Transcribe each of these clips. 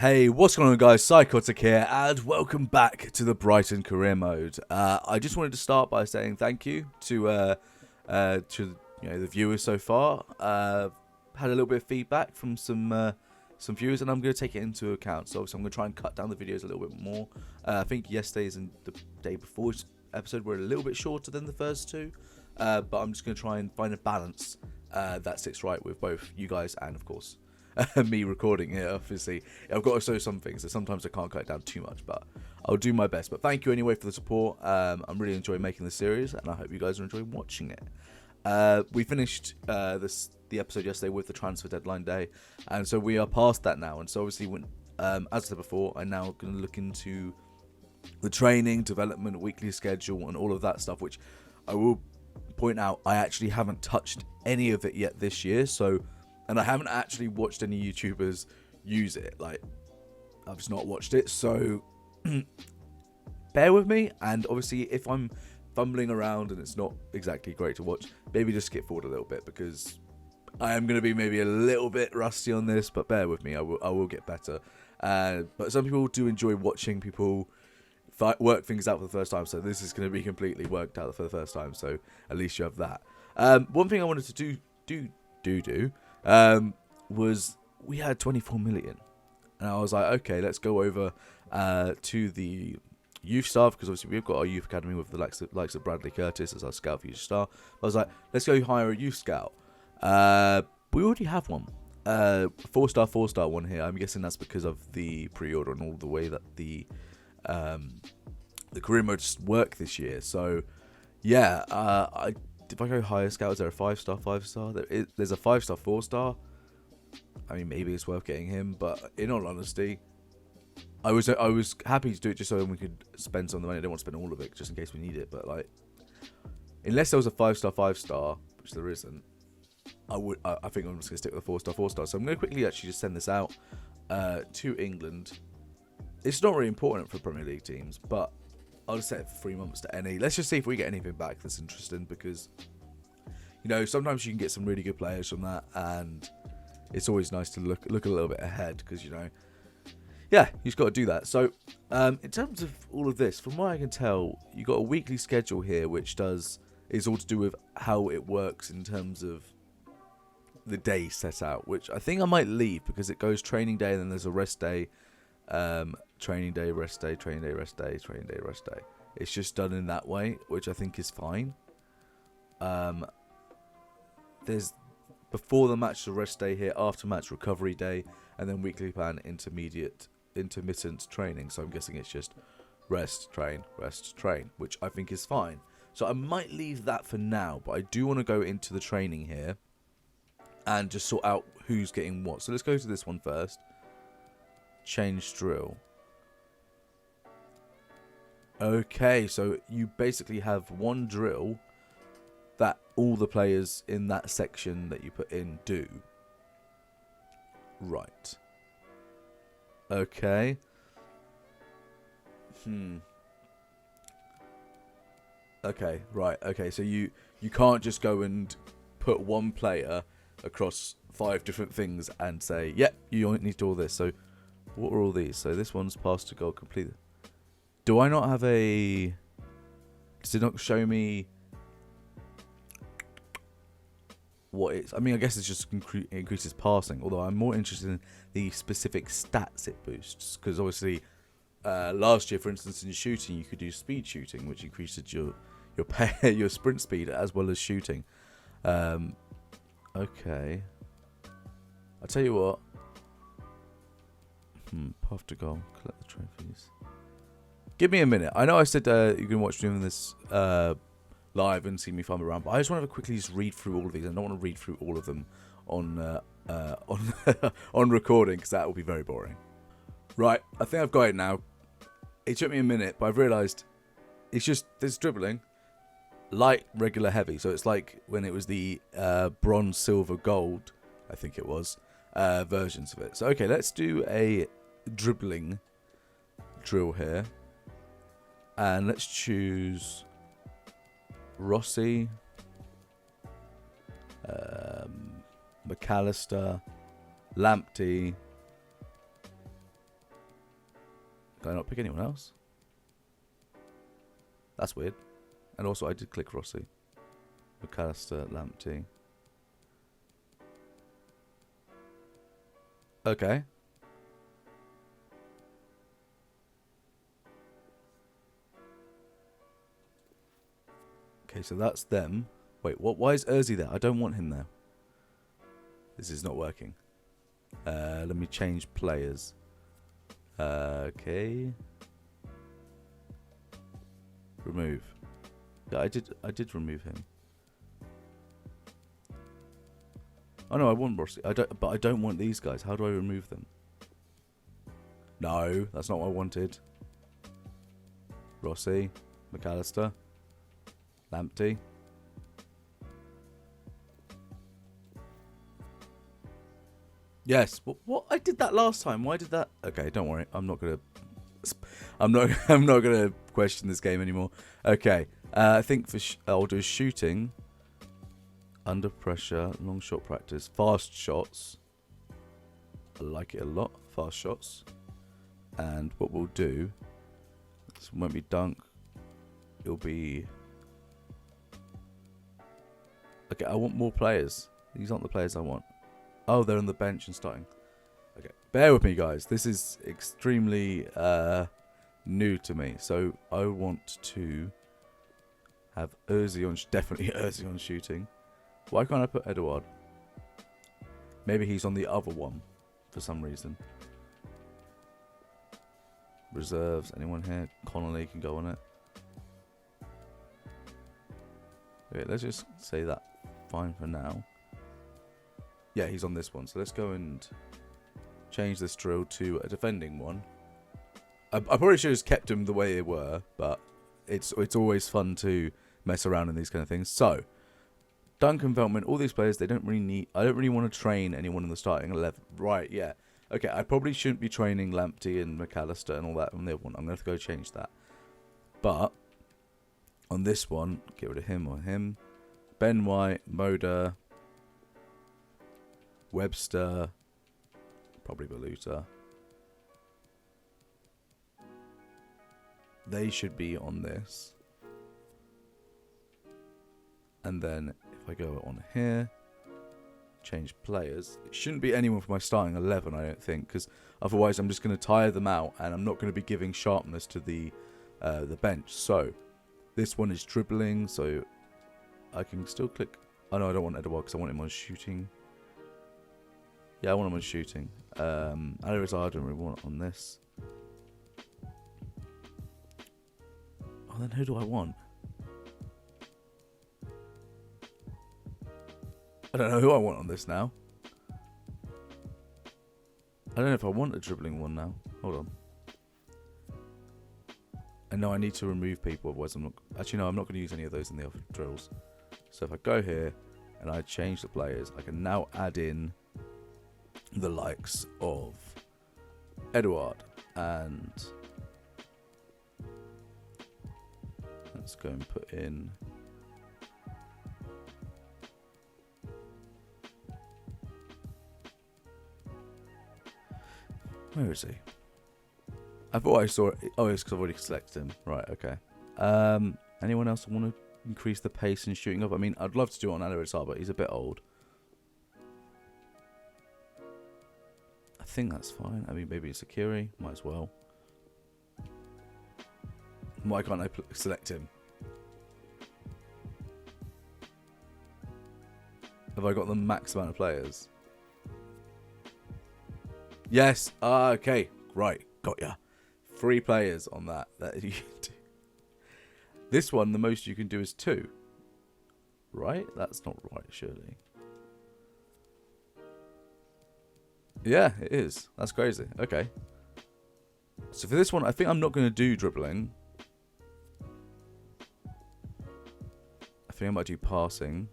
Hey, what's going on, guys? Psychotic here, and welcome back to the Brighton career mode. I just wanted to start by saying thank you to the viewers so far. Had a little bit of feedback from some viewers, and I'm going to take it into account. So obviously I'm going to try and cut down the videos a little bit more. I think yesterday's and the day before's episode were a little bit shorter than the first two, but I'm just going to try and find a balance that sits right with both you guys and, of course, me recording here. Obviously I've got to show some things, so sometimes I can't cut it down too much, but I'll do my best. But thank you anyway for the support. I'm really enjoying making this series, and I hope you guys are enjoying watching it. We finished the episode yesterday with the transfer deadline day, and so we are past that now. And so obviously, when as I said before, I'm now going to look into the training, development, weekly schedule, and all of that stuff, which I will point out I actually haven't touched any of it yet this year. And I haven't actually watched any YouTubers use it. Like, I've just not watched it. So, bear with me. And obviously, if I'm fumbling around and it's not exactly great to watch, maybe just skip forward a little bit, because I am going to be maybe a little bit rusty on this. But bear with me. I will get better. But some people do enjoy watching people work things out for the first time. So this is going to be completely worked out for the first time. So at least you have that. One thing I wanted to do was we had 24 million, and I was like, okay, let's go over to the youth staff, because obviously we've got our youth academy with the likes of Bradley Curtis as our scout for youth star. I was like, let's go hire a youth scout. We already have one, 4-star one here. I'm guessing that's because of the pre-order and all the way that the career modes work this year. So yeah, if I go higher scout, is there a 5-star, 5-star? There's a 5-star, 4-star. I mean, maybe it's worth getting him, but in all honesty, I was happy to do it just so we could spend some of the money. I don't want to spend all of it just in case we need it, but like, unless there was a 5-star, 5-star, which there isn't, I think I'm just gonna stick with a 4-star, 4-star. So I'm gonna quickly actually just send this out to England. It's not really important for Premier League teams, but I'll just set it for 3 months to any. Let's just see if we get anything back that's interesting, because, you know, sometimes you can get some really good players from that, and it's always nice to look a little bit ahead, because, you know, yeah, you just got to do that. So, in terms of all of this, from what I can tell, you got a weekly schedule here, which is all to do with how it works in terms of the day set out, which I think I might leave, because it goes training day and then there's a rest day. Training day, rest day, training day, rest day, training day, rest day. It's just done in that way, which I think is fine. There's before the match, the rest day here, after match, recovery day, and then weekly plan, intermittent training. So I'm guessing it's just rest, train, which I think is fine. So I might leave that for now, but I do want to go into the training here and just sort out who's getting what. So let's go to this one first. Change drill. Okay, so you basically have one drill that all the players in that section that you put in do. Right. Okay. Okay, right. Okay, so you can't just go and put one player across 5 different things and say, yep, you need to do all this. So what are all these? So this one's pass to goal completed. Do I not have a... Does it not show me what it's... I mean, I guess it's just increases passing. Although I'm more interested in the specific stats it boosts. Because obviously, last year, for instance, in shooting, you could do speed shooting, which increases your sprint speed as well as shooting. Okay. I'll tell you what. Path to goal. Collect the trophies. Give me a minute. I know I said you can watch doing this live and see me farm around, but I just want to quickly just read through all of these. I don't want to read through all of them on on recording, because that will be very boring. Right, I think I've got it now. It took me a minute, but I've realised it's just there's dribbling, light, regular, heavy. So it's like when it was the bronze, silver, gold, I think it was, versions of it. So okay, let's do a dribbling drill here, and let's choose Rossi, McAllister, Lamptey, Can I not pick anyone else? That's weird. And also, I did click Rossi. McAllister, Lamptey. Okay. Okay, so that's them. Wait, what? Why is Urzi there? I don't want him there. This is not working. Let me change players. Okay. Remove. Yeah, I did remove him. Oh no, I want Rossi. But I don't want these guys. How do I remove them? No, that's not what I wanted. Rossi, McAllister, Lamptey. Yes. What? I did that last time. Why did that? Okay, don't worry. I'm not gonna question this game anymore. Okay. I think I'll do shooting. Under pressure, long shot practice, fast shots. I like it a lot. Fast shots. And what we'll do, this won't be dunk. It'll be. Okay, I want more players. These aren't the players I want. Oh, they're on the bench and starting. Okay, bear with me, guys. This is extremely new to me. So I want to have Urzi on, definitely Urzi on shooting. Why can't I put Edouard? Maybe he's on the other one for some reason. Reserves. Anyone here? Connolly can go on it. Okay, let's just say that. Fine for now. Yeah, he's on this one. So let's go and change this drill to a defending one. I probably should have just kept them the way they were, but it's always fun to mess around in these kind of things. So, Duncan Veltman, all these players, they don't really need. I don't really want to train anyone in the starting 11. Right, yeah. Okay, I probably shouldn't be training Lamptey and McAllister and all that on the other one. I'm going to have to go change that. But, on this one, get rid of him or him. Ben White, Moda, Webster, probably Baluta. They should be on this. And then if I go on here, change players, it shouldn't be anyone for my starting 11, I don't think, because otherwise I'm just going to tire them out and I'm not going to be giving sharpness to the bench. So this one is dribbling, so I can still click. Oh no, I don't want Edouard because I want him on shooting. Yeah, I want him on shooting. Allister, I don't really want it on this. Oh, then who do I want? I don't know who I want on this now. I don't know if I want a dribbling one now. Hold on. And no, I need to remove people, otherwise I'm not. Actually, no, I'm not going to use any of those in the other drills. So if I go here and I change the players, I can now add in the likes of Edouard and let's go and put in where is he? I thought I saw it. Oh, it's because I've already selected him. Right, okay. Anyone else want to increase the pace and shooting up? I mean, I'd love to do it on Allister, but he's a bit old. I think that's fine. I mean, maybe it's Sakiri. Might as well. Why can't I select him? Have I got the max amount of players? Yes. Okay. Right. Got ya. 3 players on that. That you can do. This one, the most you can do is 2. Right? That's not right, surely. Yeah, it is. That's crazy. Okay. So for this one, I think I'm not going to do dribbling. I think I might do passing.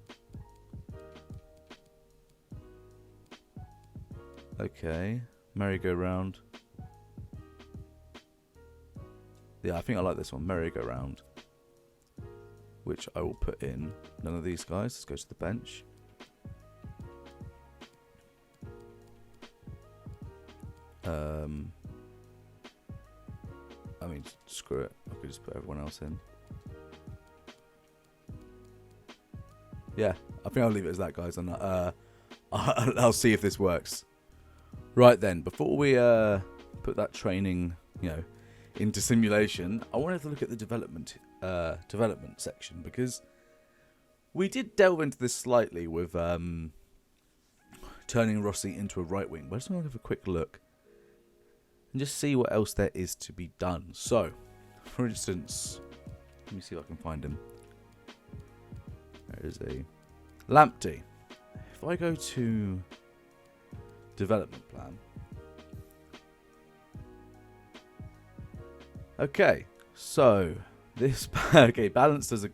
Okay. Merry-go-round. Yeah, I think I like this one. Merry-go-round. Which I will put in. None of these guys. Let's go to the bench. mean, screw it. I could just put everyone else in. Yeah, I think I'll leave it as that, guys. And I'll see if this works. Right then, before we put that training, into simulation, I wanted to look at the development section, because we did delve into this slightly with turning Rossi into a right wing. But I just want to have a quick look and just see what else there is to be done. So, for instance, let me see if I can find him. There is a Lamptey. If I go to development plan. Okay, so this balance is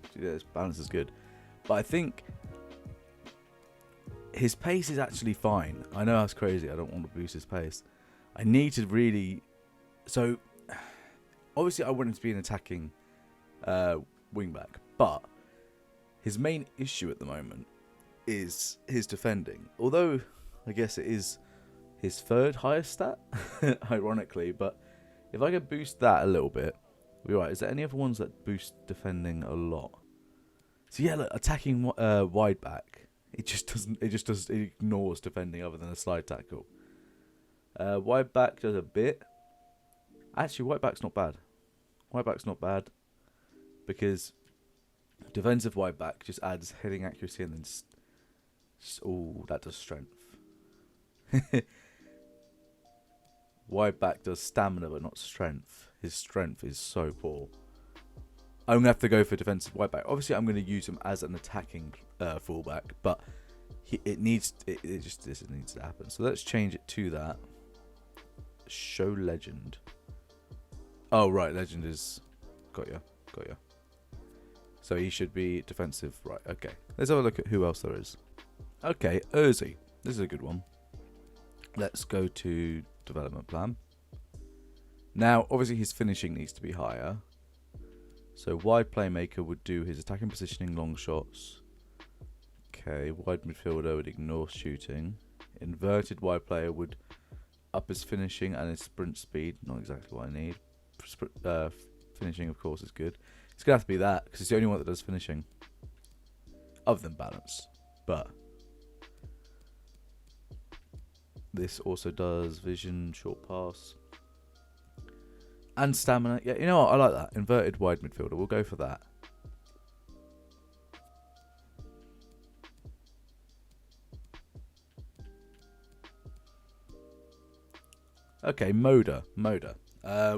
good, but I think his pace is actually fine. I know that's crazy. I don't want to boost his pace. I need to really. So obviously, I want him to be an attacking wingback, but his main issue at the moment is his defending. Although I guess it is his third highest stat, ironically. But if I could boost that a little bit, we'll be right. Is there any other ones that boost defending a lot? So yeah, look, attacking wide back, it ignores defending other than a slide tackle. Wide back does a bit. Actually, wide back's not bad. Wide back's not bad because defensive wide back just adds heading accuracy and then that does strength. Wide back does stamina but not strength. His strength is so poor. I'm gonna have to go for defensive wide back. Obviously, I'm gonna use him as an attacking fullback, but it needs to happen. So let's change it to that. Show legend. Oh right, legend is got ya. So he should be defensive, right? Okay, let's have a look at who else there is. Okay, Urzi. This is a good one. Let's go to development plan. Now, obviously, his finishing needs to be higher. So wide playmaker would do his attacking positioning, long shots. Okay, wide midfielder would ignore shooting. Inverted wide player would up his finishing and his sprint speed. Not exactly what I need. Finishing, of course, is good. It's going to have to be that, because it's the only one that does finishing. Other than balance. But this also does vision, short pass. And stamina. Yeah, you know what? I like that. Inverted wide midfielder. We'll go for that. Okay, Moda.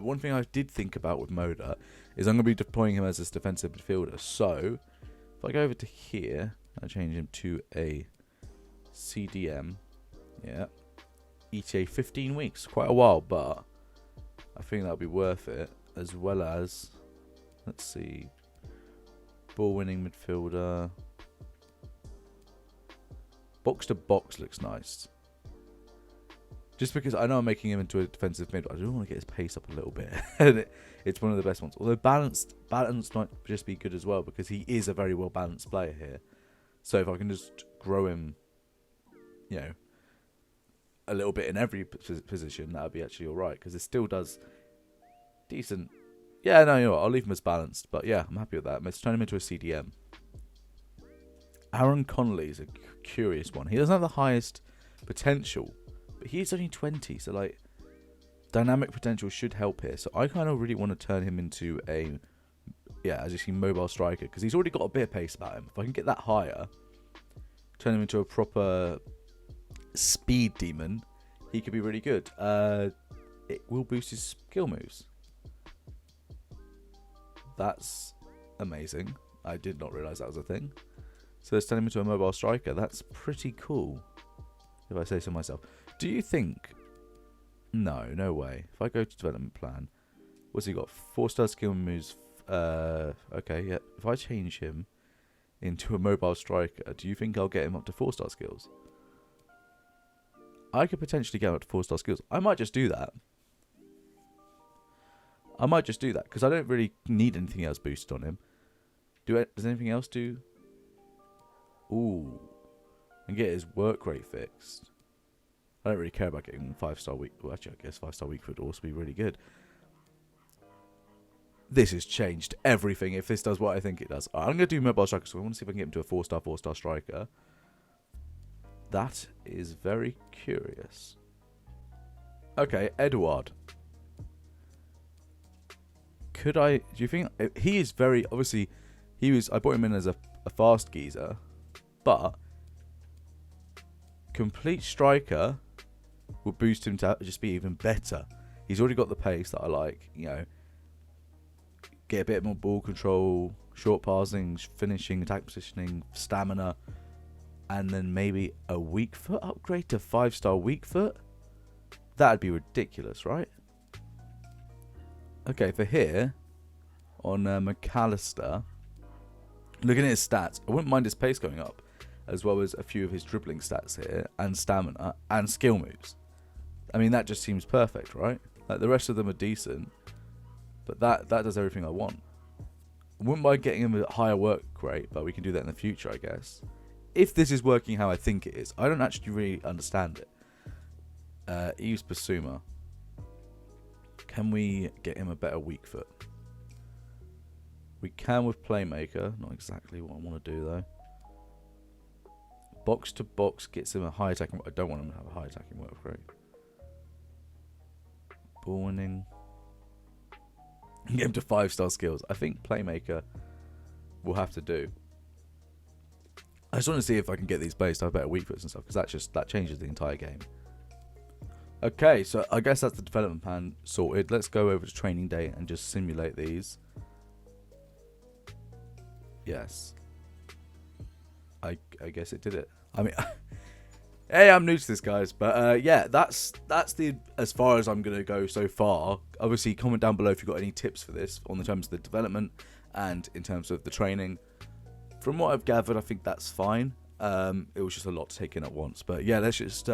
One thing I did think about with Moda is I'm going to be deploying him as this defensive midfielder. So, if I go over to here, I change him to a CDM. Yeah. ETA 15 weeks. Quite a while, but I think that'll be worth it. As well as, let's see, ball winning midfielder. Box to box looks nice. Just because I know I'm making him into a defensive mid, but I do want to get his pace up a little bit. And it's one of the best ones. Although balance might just be good as well, because he is a very well balanced player here. So if I can just grow him, a little bit in every position, that would be actually alright, because it still does decent. Yeah, no, you know what, I'll leave him as balanced, but yeah, I'm happy with that. Let's turn him into a CDM. Aaron Connolly is a curious one. He doesn't have the highest potential, but he's only 20, so dynamic potential should help here. So I kind of really want to turn him into as you see, mobile striker, because he's already got a bit of pace about him. If I can get that higher, turn him into a proper speed demon, he could be really good. It will boost his skill moves. That's amazing. I did not realise that was a thing. So let's turn him into a mobile striker. That's pretty cool, if I say so myself. Do you think... No way. If I go to development plan, what's he got? 4-star skill moves. Okay, yeah. If I change him into a mobile striker, do you think I'll get him up to 4-star skills? I could potentially get him up to 4-star skills. I might just do that. Because I don't really need anything else boosted on him. Does anything else do? Ooh. And get his work rate fixed. I don't really care about getting 5-star week. Well, actually, I guess 5-star week would also be really good. This has changed everything if this does what I think it does. Right, I'm going to do mobile striker, so I want to see if I can get him to a 4-star striker. That is very curious. Okay, Edouard. Could I... Do you think... He is very... Obviously, I brought him in as a fast geezer. But... Complete striker will boost him to just be even better. He's already got the pace that I like. You know... Get a bit more ball control, short passing, finishing, attack positioning, stamina, and then maybe a weak foot upgrade to 5-star weak foot? That'd be ridiculous, right? Okay, for here, on McAllister, looking at his stats, I wouldn't mind his pace going up, as well as a few of his dribbling stats here, and stamina, and skill moves. I mean, that just seems perfect, right? Like, the rest of them are decent. But that does everything I want. I wouldn't mind getting him a higher work rate, but we can do that in the future, I guess. If this is working how I think it is. I don't actually really understand it. Yves Bissouma. Can we get him a better weak foot? We can with Playmaker. Not exactly what I want to do, though. Box to box gets him a high attacking... I don't want him to have a high attacking work rate. Ball winning... Get him to 5-star skills. I think Playmaker will have to do. I just want to see if I can get these players to have better weak foots and stuff, because that changes the entire game. Okay, so I guess that's the development plan sorted. Let's go over to training day and just simulate these. Yes. I guess it did it. I mean, hey, I'm new to this, guys, but yeah, that's the as far as I'm gonna go so far. Obviously, comment down below if you've got any tips for this on the terms of the development and in terms of the training. From what I've gathered, I think that's fine. It was just a lot to take in at once, but yeah, let's just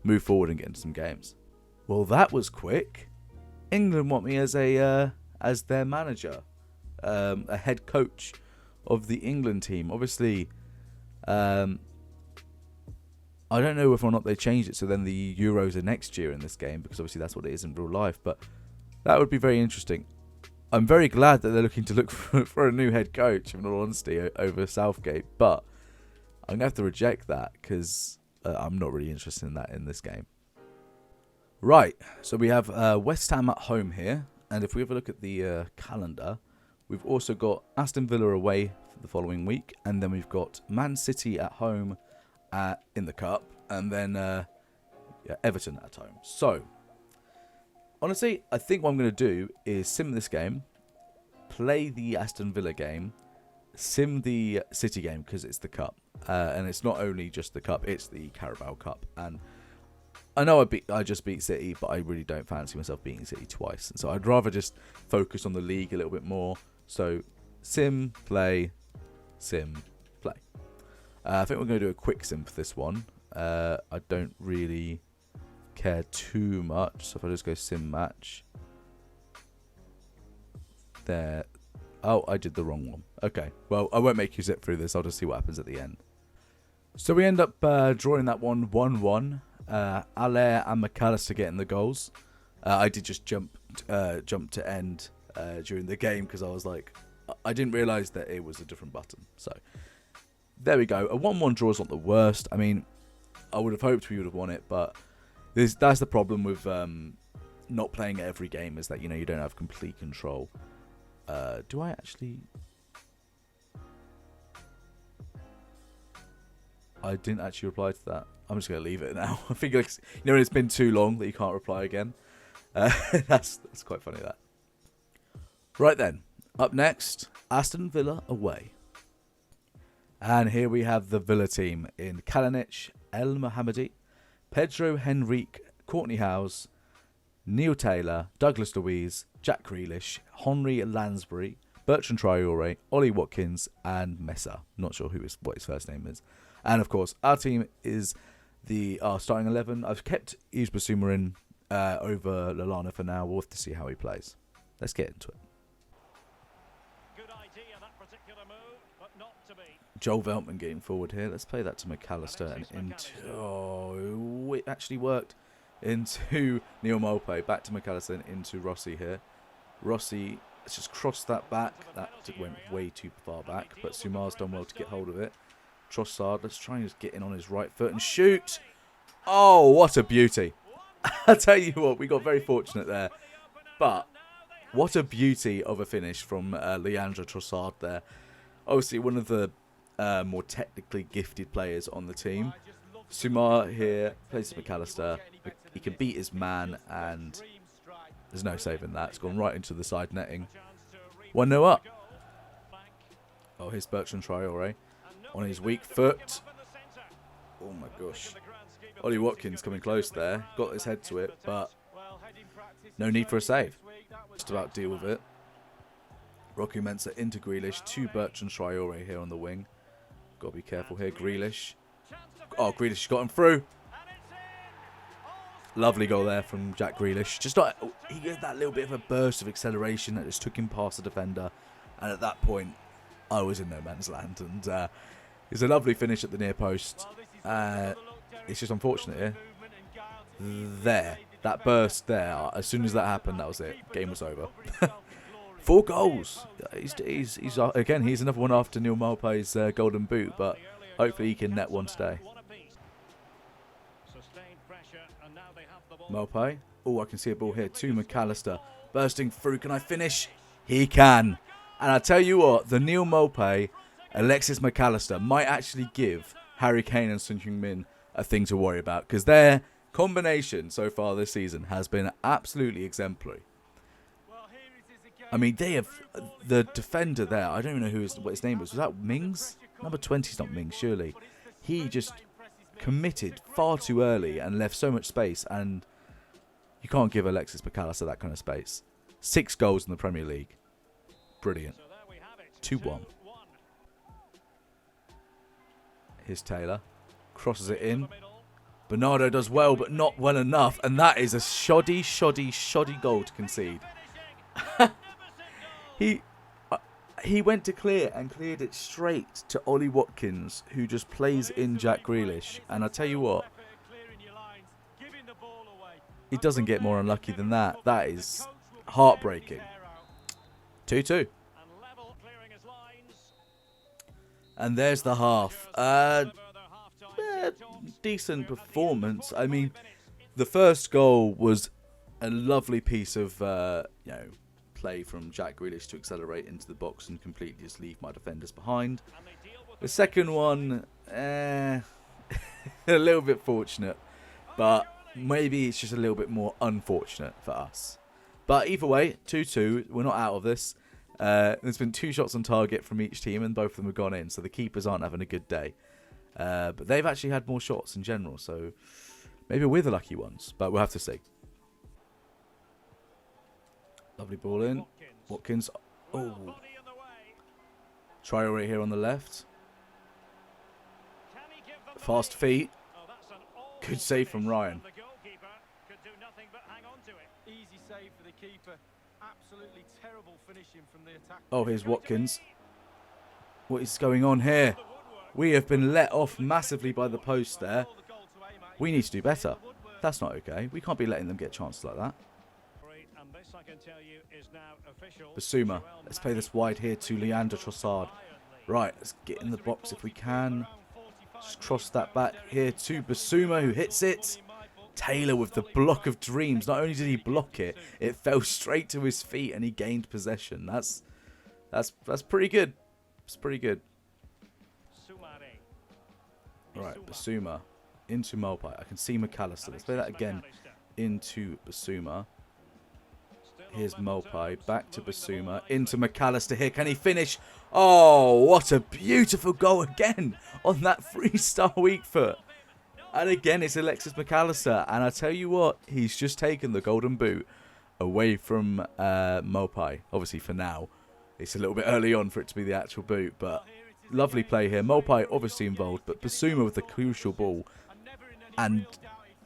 move forward and get into some games. Well, that was quick. England want me as their manager, a head coach of the England team. Obviously, I don't know whether or not they changed it so then the Euros are next year in this game, because obviously that's what it is in real life, but that would be very interesting. I'm very glad that they're looking to look for a new head coach, in all honesty, over Southgate, but I'm going to have to reject that because I'm not really interested in that in this game. Right, so we have West Ham at home here, and if we have a look at the calendar, we've also got Aston Villa away for the following week, and then we've got Man City at home in the Cup, and then Everton at home. So, honestly, I think what I'm going to do is sim this game, play the Aston Villa game, sim the City game because it's the Cup, and it's not only just the Cup, it's the Carabao Cup. And I know I just beat City, but I really don't fancy myself beating City twice, and so I'd rather just focus on the league a little bit more. So, sim, play, sim, play. I think we're going to do a quick sim for this one. I don't really care too much, so if I just go sim match. There. Oh, I did the wrong one. Okay, well, I won't make you sit through this. I'll just see what happens at the end. So we end up drawing that one 1-1. Allister and McAllister getting the goals. I did just jump to end during the game because I was like, I didn't realise that it was a different button. So there we go. A 1-1 draw is not the worst. I mean, I would have hoped we would have won it, but that's the problem with not playing every game, is that, you know, you don't have complete control. Do I actually... I didn't actually reply to that. I'm just going to leave it now. I think, like, you know, when it's been too long that you can't reply again. That's quite funny, that. Right then. Up next, Aston Villa away. And here we have the Villa team in Kalinic, El Mohammadi, Pedro Henrique, Courtney Howes, Neil Taylor, Douglas Luiz, Jack Grealish, Henry Lansbury, Bertrand Traore, Ollie Watkins, and Mesa. Not sure what his first name is. And of course, our team is our starting 11. I've kept Yves Bissouma in over Lallana for now. We'll have to see how he plays. Let's get into it. Good idea, that particular move, but not to be. Joel Veltman getting forward here. Let's play that to McAllister and into... Oh, it actually worked. Into Neil Maupay. Back to McAllister and into Rossi here. Rossi Let's just cross that back. That went way too far back, but Sumar's done well to get hold of it. Trossard, let's try and just get in on his right foot and shoot. Oh, what a beauty. I tell you what, we got very fortunate there. But what a beauty of a finish from Leandro Trossard there. Obviously, one of the more technically gifted players on the team. Sumar here plays McAllister. He can beat his man, and there's no saving that. It's gone right into the side netting. 1-0 up. Oh, here's Bertrand Traore on his weak foot. Oh my gosh. Ollie Watkins coming close there. Got his head to it, but no need for a save. Just about deal with it. Rocky Mensah into Grealish to Bertrand Traore here on the wing. Got to be careful here. Grealish. Oh, Grealish got him through. Lovely goal there from Jack Grealish. Just like, he had that little bit of a burst of acceleration that just took him past the defender. And at that point, I was in no man's land. And it's a lovely finish at the near post. It's just unfortunate here. There. That burst there. As soon as that happened, that was it. Game was over. 4 goals. He's again, he's another one after Neil Maupay's golden boot. But hopefully he can net one today. Maupay. Oh, I can see a ball here to McAllister. Bursting through. Can I finish? He can. And I tell you what, the Neil Maupay, Alexis McAllister might actually give Harry Kane and Son Heung-min a thing to worry about. Because their combination so far this season has been absolutely exemplary. I mean, they have the defender there. I don't even know what his name was. Was that Mings? Number 20 is not Mings, surely. He just committed far too early and left so much space. And you can't give Alexis McAllister that kind of space. 6 goals in the Premier League. Brilliant. 2-1. Here's Taylor. Crosses it in. Bernardo does well, but not well enough. And that is a shoddy goal to concede. He went to clear and cleared it straight to Ollie Watkins, who just plays in Jack Grealish. And I tell you what, he doesn't get more unlucky than that. That is heartbreaking. 2-2. And there's the half. Decent performance. I mean, the first goal was a lovely piece of, play from Jack Grealish to accelerate into the box and completely just leave my defenders behind. The second one, a little bit fortunate, but maybe it's just a little bit more unfortunate for us. But either way, 2-2, we're not out of this. There's been 2 shots on target from each team and both of them have gone in, so the keepers aren't having a good day. But they've actually had more shots in general, so maybe we're the lucky ones, but we'll have to see. Lovely ball in. Watkins. Oh. Traore here on the left. Fast feet. Good save from Ryan. Easy save for the keeper. Absolutely terrible finishing from the attack. Oh, here's Watkins. What is going on here? We have been let off massively by the post there. We need to do better. That's not okay. We can't be letting them get chances like that. Basuma. Let's play this wide here to Leandro Trossard. Right, let's get in the box if we can. Just cross that back here to Basuma, who hits it. Taylor with the block of dreams. Not only did he block it, it fell straight to his feet and he gained possession. That's pretty good. It's pretty good. Right, Basuma into Maupay. I can see McAllister. Let's play that again into Basuma. Here's Maupay, back to Basuma, into McAllister here. Can he finish? Oh, what a beautiful goal again on that freestyle weak foot. And again, it's Alexis McAllister. And I tell you what, he's just taken the golden boot away from Maupay. Obviously, for now, it's a little bit early on for it to be the actual boot. But lovely play here. Maupay obviously involved, but Basuma with the crucial ball. And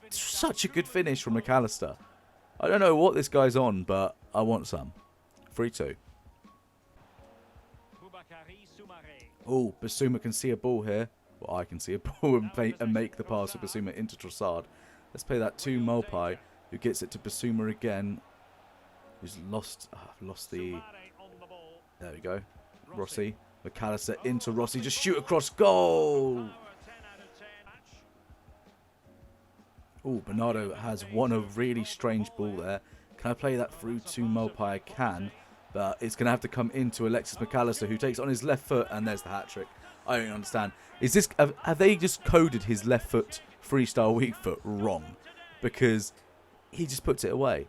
such a good finish from McAllister. I don't know what this guy's on, but I want some. 3-2. Oh, Basuma can see a ball here. Well, I can see a ball and make the pass with Basuma into Trossard. Let's play that to Maupay, who gets it to Basuma again. Who's lost the There we go. Rossi. McAllister into Rossi. Just shoot across goal. Oh, Bernardo has won a really strange ball there. Can I play that through to Mopai? I can. But it's going to have to come into Alexis McAllister, who takes on his left foot. And there's the hat-trick. I don't understand. Is this... Have they just coded his left foot freestyle weak foot wrong? Because he just puts it away.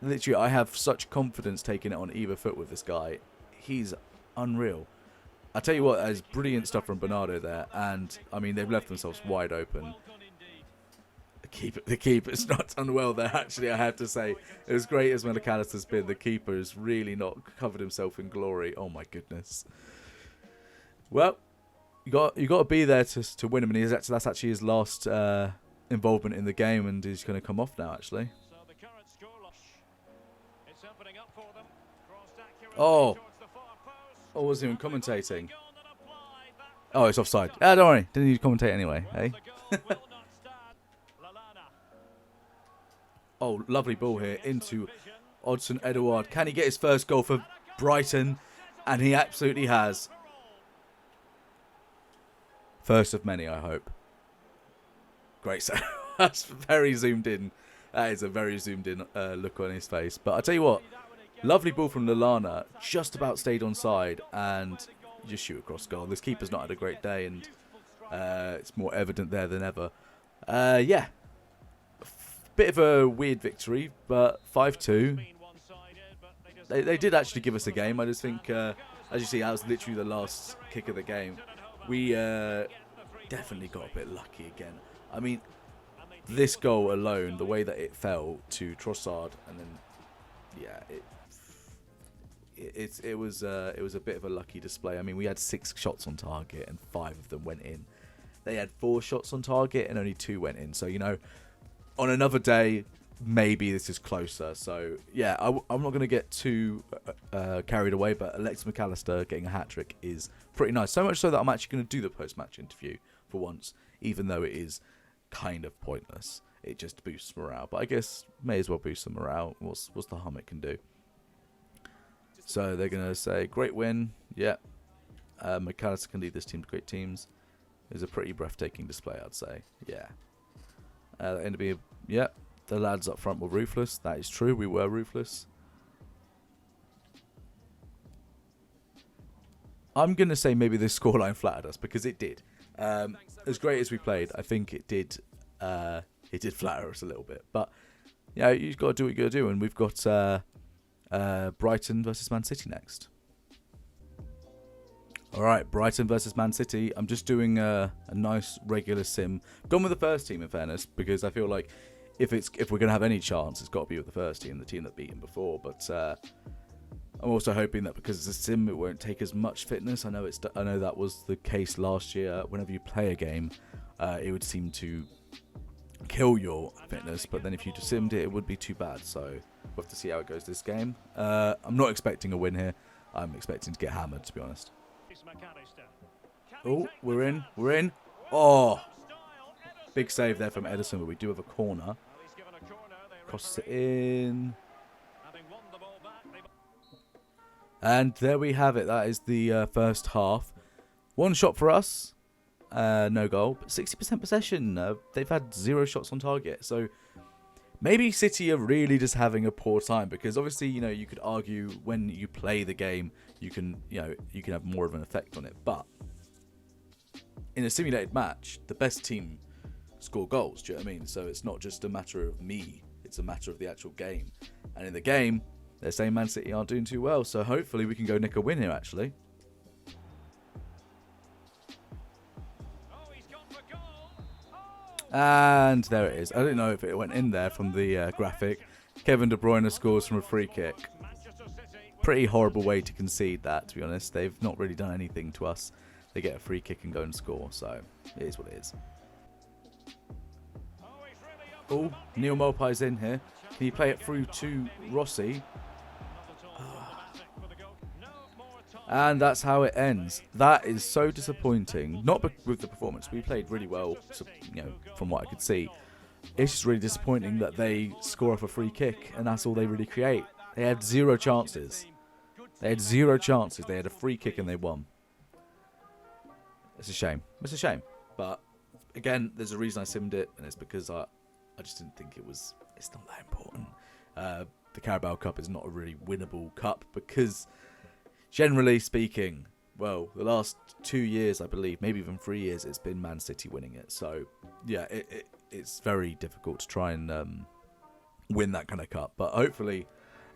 Literally, I have such confidence taking it on either foot with this guy. He's unreal. I tell you what, there's brilliant stuff from Bernardo there, and I mean they've left themselves wide open. The keeper's not done well there. Actually, I have to say, as great as McAllister's been, the keeper has really not covered himself in glory. Oh my goodness. Well, you got to be there to win him, and that's actually his last involvement in the game, and he's going to come off now. Actually. Oh. I wasn't even commentating. Oh, it's offside. Ah, don't worry. Didn't need to commentate anyway, eh? Oh, lovely ball here into Odsonne Edouard. Can he get his first goal for Brighton? And he absolutely has. First of many, I hope. Great save. That's very zoomed in. That is a very zoomed in look on his face. But I tell you what. Lovely ball from Lallana, just about stayed onside, and just shoot across goal. This keeper's not had a great day, and it's more evident there than ever. Yeah, bit of a weird victory, but 5-2. They did actually give us a game. I just think, as you see, that was literally the last kick of the game. We definitely got a bit lucky again. I mean, this goal alone, the way that it fell to Trossard, and then, yeah, it was a bit of a lucky display. I mean, we had 6 shots on target and 5 of them went in. They had 4 shots on target and only 2 went in. So, you know, on another day, maybe this is closer. So, yeah, I'm not going to get too carried away, but Alexis McAllister getting a hat-trick is pretty nice. So much so that I'm actually going to do the post-match interview for once, even though it is kind of pointless. It just boosts morale. But I guess may as well boost some morale. What's the harm it can do? So they're going to say, great win. Yeah. McAllister can lead this team to great teams. It was a pretty breathtaking display, I'd say. Yeah. Yeah. The lads up front were ruthless. That is true. We were ruthless. I'm going to say maybe this scoreline flattered us because it did. As great as we played, I think it did flatter us a little bit. But, yeah, you've got to do what you got to do. And we've got Brighton versus Man City next. Alright, Brighton versus Man City. I'm just doing a nice regular sim. Gone with the first team, in fairness, because I feel like if we're going to have any chance, it's got to be with the first team, the team that beat him before. But I'm also hoping that because it's a sim, it won't take as much fitness. I know that was the case last year. Whenever you play a game, it would seem to kill your fitness, but then if you just simmed it, it would be too bad. So we'll have to see how it goes this game. I'm not expecting a win here. I'm expecting to get hammered, to be honest. Oh, we're in. Oh, big save there from Ederson, but we do have a corner. Crosses it in. And there we have it. That is the first half. 1 shot for us. No goal. But 60% possession. They've had 0 shots on target. So maybe City are really just having a poor time. Because obviously, you know, you could argue when you play the game, you can have more of an effect on it. But in a simulated match, the best team score goals. Do you know what I mean? So it's not just a matter of me. It's a matter of the actual game. And in the game, they're saying Man City aren't doing too well. So hopefully we can go nick a win here, actually. And there it is. I don't know if it went in there from the graphic. Kevin De Bruyne scores from a free kick. Pretty horrible way to concede that, to be honest. They've not really done anything to us. They get a free kick and go and score. So it is what it is. Oh, Neil Mopai's in here. Can he play it through to Rossi? And that's how it ends. That is so disappointing. Not with the performance. We played really well, you know, from what I could see. It's just really disappointing that they score off a free kick, and that's all they really create. They had 0 chances. They had 0 chances. They had a free kick and they won. It's a shame. It's a shame. But again, there's a reason I simmed it, and it's because I just didn't think it's not that important. The Carabao Cup is not a really winnable cup because, generally speaking, well, the last 2 years, I believe, maybe even 3 years, it's been Man City winning it. So, yeah, it's very difficult to try and win that kind of cup. But hopefully,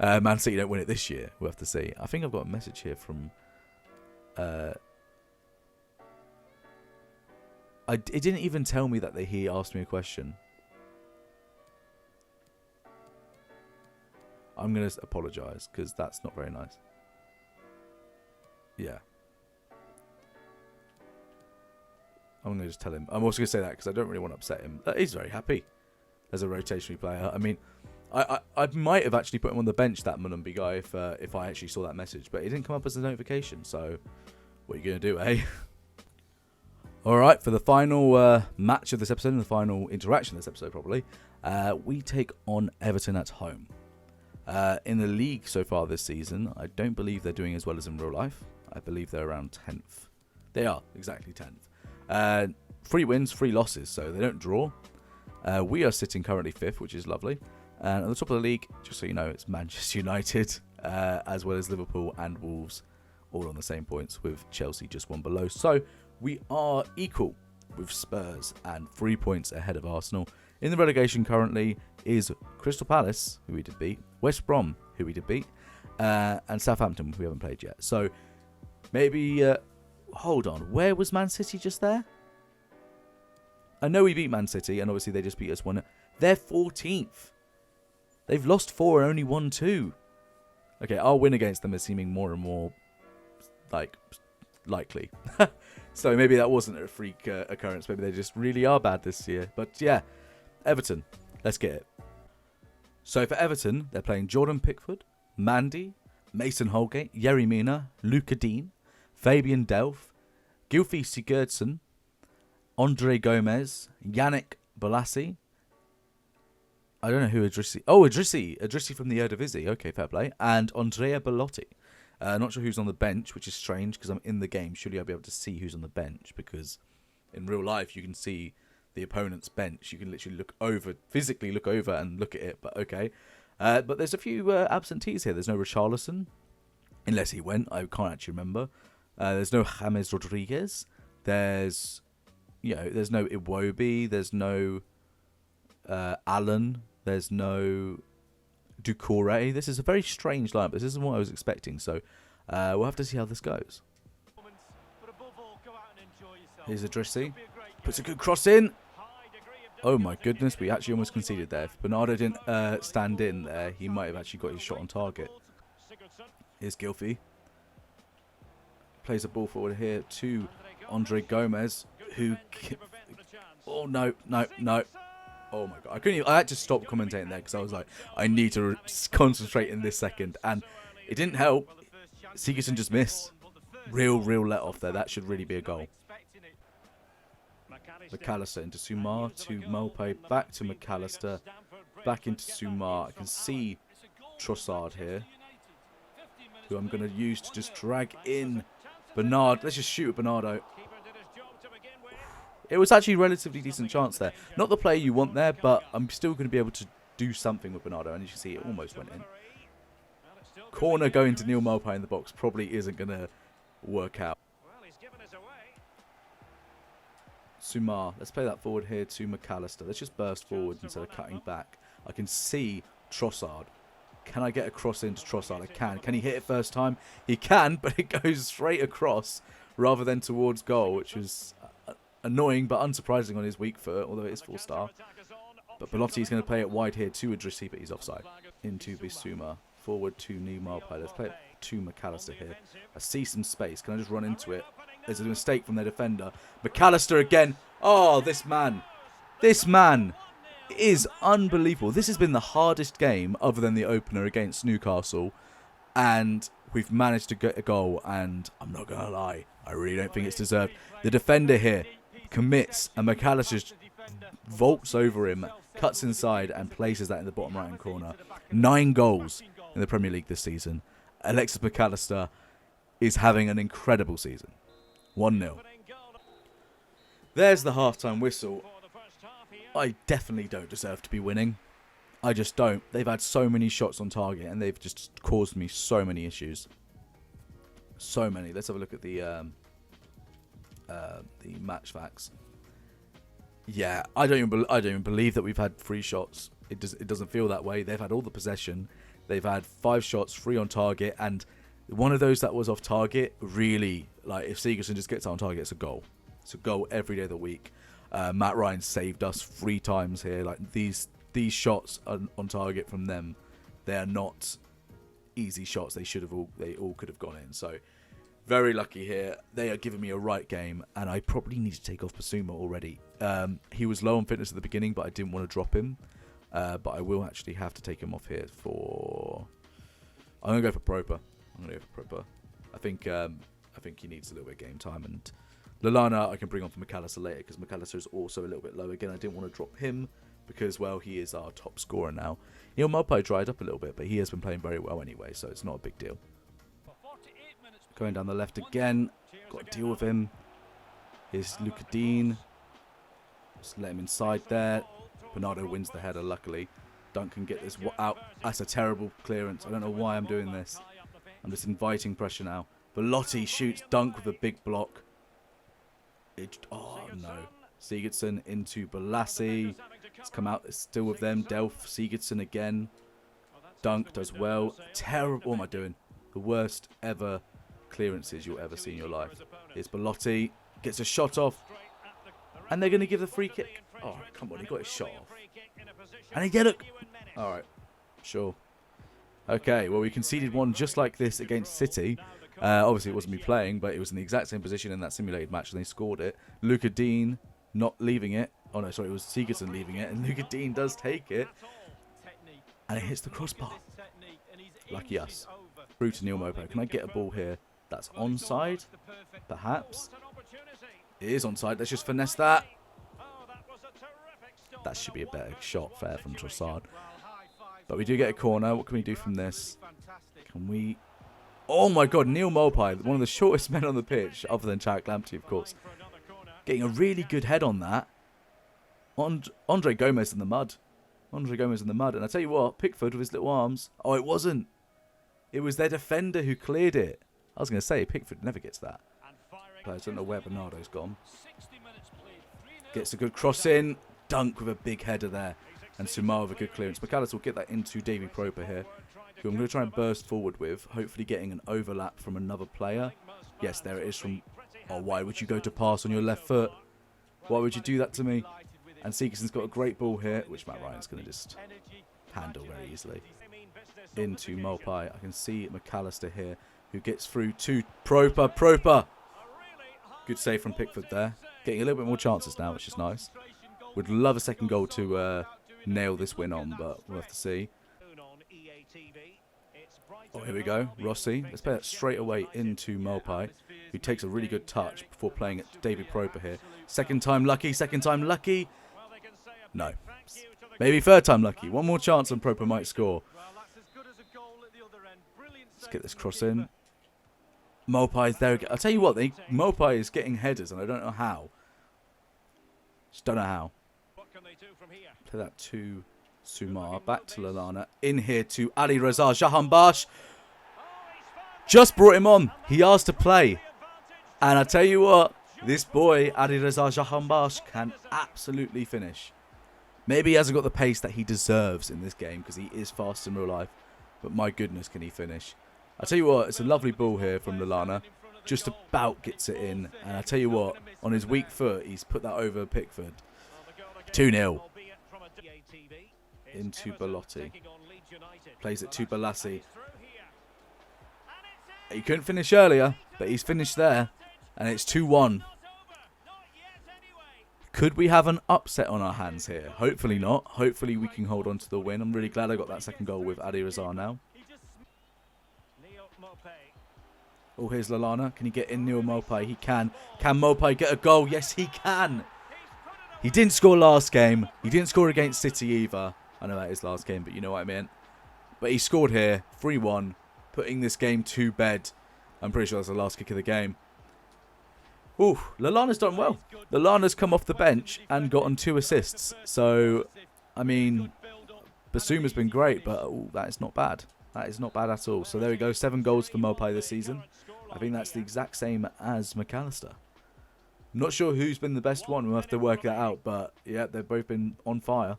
Man City don't win it this year. We'll have to see. I think I've got a message here from... it didn't even tell me that he asked me a question. I'm going to apologise because that's not very nice. Yeah. I'm going to just tell him. I'm also going to say that because I don't really want to upset him. He's very happy as a rotationary player. I mean, I might have actually put him on the bench, that Mulumby guy, if I actually saw that message. But it didn't come up as a notification. So what are you going to do, eh? All right, for the final match of this episode and the final interaction of this episode, probably, we take on Everton at home. In the league so far this season, I don't believe they're doing as well as in real life. I believe they're around 10th. They are, exactly 10th. 3 wins, 3 losses, so they don't draw. We are sitting currently 5th, which is lovely. And at the top of the league, just so you know, it's Manchester United, as well as Liverpool and Wolves, all on the same points, with Chelsea just 1 below. So we are equal with Spurs and 3 points ahead of Arsenal. In the relegation currently is Crystal Palace, who we did beat, West Brom, who we did beat, and Southampton, who we haven't played yet. So maybe, hold on, where was Man City just there? I know we beat Man City, and obviously they just beat us 1. They're 14th. They've lost 4 and only won 2. Okay, our win against them is seeming more and more likely. So maybe that wasn't a freak occurrence. Maybe they just really are bad this year. But yeah, Everton, let's get it. So for Everton, they're playing Jordan Pickford, Mandy, Mason Holgate, Yerry Mina, Luca Dean, Fabian Delph, Gylfi Sigurdsson, Andre Gomez, Yannick Bolasie. I don't know who Idrissi. Oh, Idrissi from the Eredivisie. Okay, fair play. And Andrea Bellotti. Not sure who's on the bench, which is strange because I'm in the game. Surely I'll be able to see who's on the bench because in real life you can see the opponent's bench. You can literally physically look over and look at it. But okay. But there's a few absentees here. There's no Richarlison, unless he went. I can't actually remember. There's no James Rodriguez. There's no Iwobi. There's no Allen. There's no Doucouré. This is a very strange lineup. This isn't what I was expecting. So we'll have to see how this goes. Here's Idrissi. Puts a good cross in. Oh my goodness, we actually almost conceded there. If Bernardo didn't stand in there, he might have actually got his shot on target. Here's Gylfi. Plays the ball forward here to Andre Gomez, who... Oh, no. Oh my god. I had to stop commentating there because I was like, I need to concentrate in this second. And it didn't help. Sigurdsson just missed. Real let off there. That should really be a goal. McAllister into Sumar to Maupay, back to McAllister, back into Sumar. I can see Trossard here, who I'm going to use to just drag in Bernard. Let's just shoot at Bernardo. It was actually a relatively decent chance there. Not the player you want there, but I'm still going to be able to do something with Bernardo. And you can see it almost went in. Corner going to Neil Maupay in the box probably isn't going to work out. Sumar, let's play that forward here to McAllister. Let's just burst forward instead of cutting back. I can see Trossard. Can I get a cross into Trossard? I can. Can he hit it first time? He can, but it goes straight across rather than towards goal, which is annoying but unsurprising on his weak foot, although it is 4-star. But Bellotti is going to play it wide here to Idrissi, but he's offside. Into Bissouma. Forward to Neil Maupay. Let's play it to McAllister here. I see some space. Can I just run into it? There's a mistake from their defender. McAllister again. Oh, this man is unbelievable. This has been the hardest game other than the opener against Newcastle. And we've managed to get a goal. And I'm not going to lie, I really don't think it's deserved. The defender here commits and McAllister vaults over him, cuts inside and places that in the bottom right-hand corner. 9 goals in the Premier League this season. Alexis McAllister is having an incredible season. 1-0. There's the halftime whistle. I definitely don't deserve to be winning. I just don't. They've had so many shots on target and they've just caused me so many issues. So many. Let's have a look at the match facts. Yeah, I don't even believe that we've had 3 shots. It doesn't feel that way. They've had all the possession. They've had 5 shots, 3 on target, and one of those that was off target, really, like, if Sigurdsson just gets on target, it's a goal. It's a goal every day of the week. Matt Ryan saved us 3 times here. Like, these shots on target from them, they are not easy shots. They all could have gone in. So, very lucky here. They are giving me a right game, and I probably need to take off Basuma already. He was low on fitness at the beginning, but I didn't want to drop him. But I will actually have to take him off here for... I'm going to go for Proper. I think he needs a little bit of game time. And Lallana I can bring on for McAllister later, because McAllister is also a little bit low. Again, I didn't want to drop him because, well, he is our top scorer now. Neil Maupay dried up a little bit, but he has been playing very well anyway, so it's not a big deal. Going down the left again. Got to deal with him. Here's Luca Dean. Just let him inside there. Bernardo wins the header, luckily. Dunk can get this out. That's a terrible clearance. I don't know why I'm doing this. I'm just inviting pressure now. Velotti shoots Dunk with a big block. Oh, no. Sigurdsson into Balassi. It's come out. It's still with them. Delph, Sigurdsson again. Dunk does well. Terrible. What am I doing? The worst ever clearances you'll ever see in your life. Here's Belotti. Gets a shot off. And they're going to give the free kick. Oh, come on. He got his shot off. And he did it. All right. Sure. Okay. Well, we conceded one just like this against City. Obviously, it wasn't me playing, but it was in the exact same position in that simulated match, and they scored it. Luca Dean not leaving it. Oh, no, sorry. It was Sigurdsson leaving it. And Luca Dean does take it. And it hits the crossbar. Lucky us. Through to Neil Maupay. Can I get a ball here? That's onside, perhaps. It is onside. Let's just finesse that. That should be a better shot, fair from Trossard. But we do get a corner. What can we do from this? Can we... Oh my god, Neil Maupay, one of the shortest men on the pitch, other than Tarek Lamptey, of course. Getting a really good head on that. Andre Gomez in the mud. And I tell you what, Pickford with his little arms. Oh, it wasn't. It was their defender who cleared it. I was going to say, Pickford never gets that. But I don't know where Bernardo's gone. Gets a good cross in. Dunk with a big header there. And Sumar with a good clearance. McAllister will get that into Davy Proper here, who I'm going to try and burst forward with, hopefully getting an overlap from another player. Yes, there it is from... Oh, why would you go to pass on your left foot? Why would you do that to me? And Sigurdsson's got a great ball here, which Matt Ryan's going to just handle very easily. Into Maupay. I can see McAllister here, who gets through to Proper. Good save from Pickford there. Getting a little bit more chances now, which is nice. Would love a second goal to nail this win on, but we'll have to see. Oh, here we go. Rossi. Let's play that straight away into Maupay, who takes a really good touch before playing it to David Proper here. Second time lucky. No. Maybe third time lucky. One more chance and Proper might score. Let's get this cross in. Maupay's there again. I'll tell you what, Maupay is getting headers, and I don't know how. Just don't know how. Play that to Sumar. Back to Lallana. In here to Ali Reza Jahanbakhsh. Just brought him on. He asked to play. And I tell you what, this boy, Ali Reza Jahanbakhsh, can absolutely finish. Maybe he hasn't got the pace that he deserves in this game, because he is fast in real life. But my goodness, can he finish. I tell you what, it's a lovely ball here from Lallana. Just about gets it in. And I tell you what, on his weak foot, he's put that over Pickford. 2-0. Into Belotti. Plays it to Balassi. He couldn't finish earlier, but he's finished there. And it's 2-1. Could we have an upset on our hands here? Hopefully not. Hopefully we can hold on to the win. I'm really glad I got that second goal with Adi Razar now. Oh, here's Lallana. Can he get in Neil Maupay? He can. Can Maupay get a goal? Yes, he can. He didn't score last game. He didn't score against City either. I know that is last game, but you know what I mean. But he scored here. 3-1. putting this game to bed. I'm pretty sure that's the last kick of the game. Ooh, Lallana's done well. Lallana's come off the bench and gotten 2 assists. So, I mean, Basuma's been great, but that is not bad. That is not bad at all. So there we go, 7 goals for Mopai this season. I think that's the exact same as McAllister. Not sure who's been the best one. We'll have to work that out. But, yeah, they've both been on fire.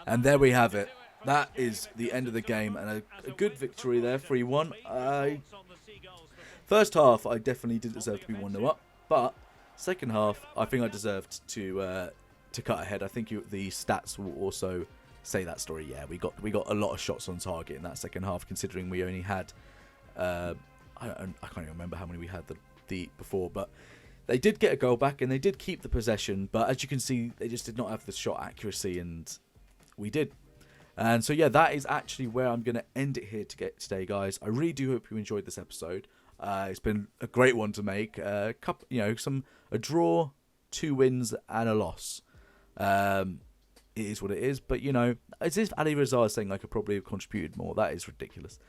And there we have it. That is the end of the game. And a good victory there, 3-1. First half, I definitely did deserve to be 1-0 up. But second half, I think I deserved to cut ahead. I think the stats will also say that story. Yeah, we got a lot of shots on target in that second half, considering we only had I can't even remember how many we had the before, but they did get a goal back and they did keep the possession, but as you can see, they just did not have the shot accuracy, and we did. And so yeah, that is actually where I'm going to end it here today, guys. I really do hope you enjoyed this episode. It's been a great one to make. A draw, 2 wins and a loss. It is what it is, but as if Ali Razar is saying I could probably have contributed more. That is ridiculous.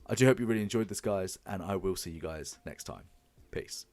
I do hope you really enjoyed this, guys, and I will see you guys next time. Peace.